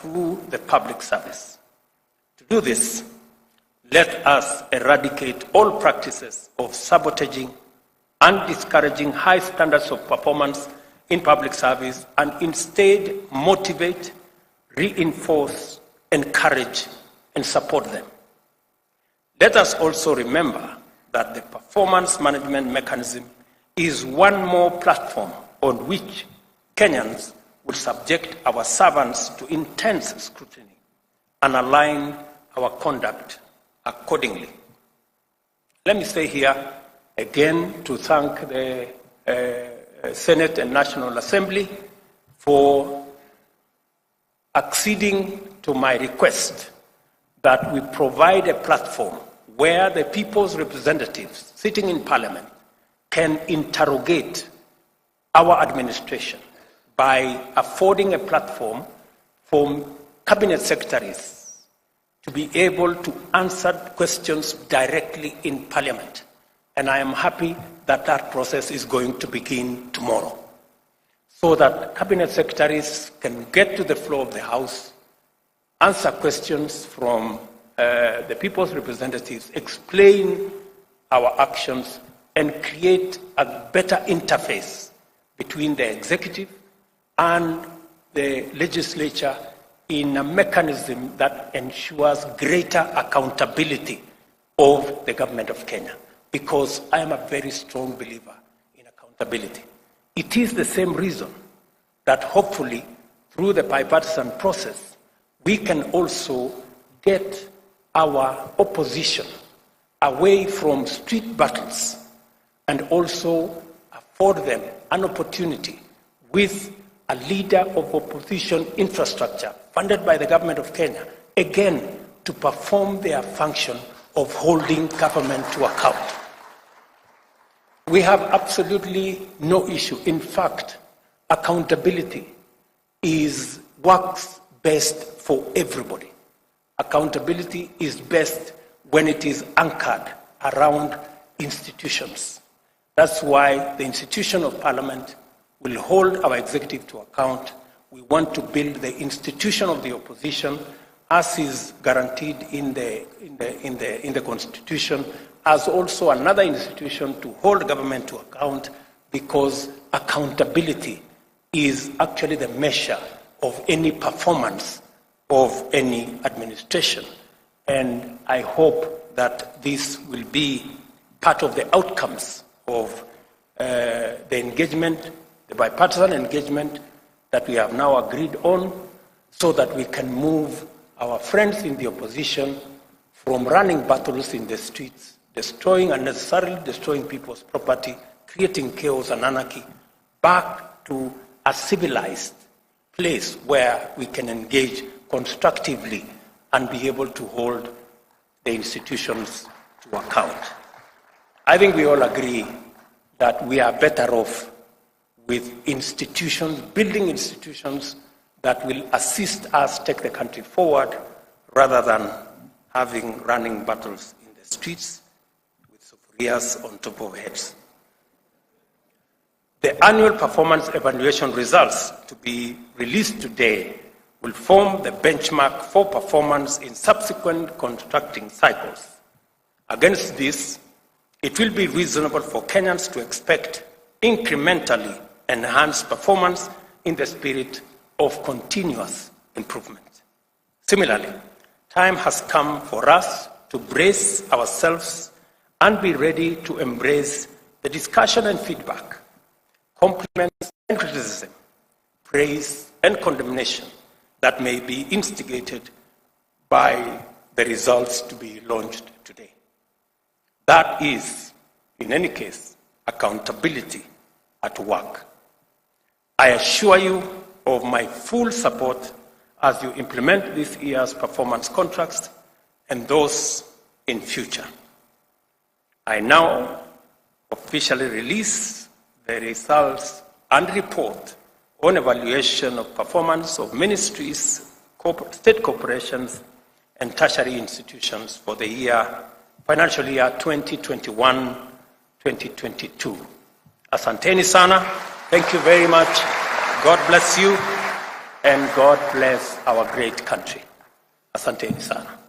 through the public service. To do this, let us eradicate all practices of sabotaging and discouraging high standards of performance in public service and instead motivate, reinforce, encourage, and support them. Let us also remember that the performance management mechanism is one more platform on which Kenyans will subject our servants to intense scrutiny and align our conduct accordingly. Let me say here again to thank the Senate and National Assembly for acceding to my request that we provide a platform where the people's representatives sitting in Parliament can interrogate our administration by affording a platform for cabinet secretaries to be able to answer questions directly in Parliament. And I am happy that that process is going to begin tomorrow, so that cabinet secretaries can get to the floor of the House, answer questions from the people's representatives, explain our actions, and create a better interface between the executive and the legislature in a mechanism that ensures greater accountability of the government of Kenya. Because I am a very strong believer in accountability. It is the same reason that hopefully through the bipartisan process, we can also get our opposition away from street battles and also afford them an opportunity with a leader of opposition infrastructure funded by the government of Kenya, again, to perform their function of holding government to account. We have absolutely no issue. In fact, accountability works best for everybody. Accountability is best when it is anchored around institutions. That's why the institution of Parliament will hold our executive to account. We want to build the institution of the opposition, as is guaranteed in the Constitution, as also another institution to hold government to account, because accountability is actually the measure of any performance of any administration. And I hope that this will be part of the outcomes of the engagement, the bipartisan engagement that we have now agreed on, so that we can move our friends in the opposition from running battles in the streets, unnecessarily destroying people's property, creating chaos and anarchy, back to a civilized place where we can engage constructively and be able to hold the institutions to account. I think we all agree that we are better off with institutions, building institutions that will assist us take the country forward, rather than having running battles in the streets with soporias on top of heads. The annual performance evaluation results to be released today will form the benchmark for performance in subsequent contracting cycles. Against this, it will be reasonable for Kenyans to expect incrementally enhanced performance in the spirit of continuous improvement. Similarly, time has come for us to brace ourselves and be ready to embrace the discussion and feedback, compliments and criticism, praise and condemnation that may be instigated by the results to be launched today. That is, in any case, accountability at work. I assure you of my full support as you implement this year's performance contracts and those in future. I now officially release the results and report on evaluation of performance of ministries, state corporations, and tertiary institutions for the financial year 2021-2022. Asanteni sana. Thank you very much. God bless you. and God bless our great country. Asanteni sana.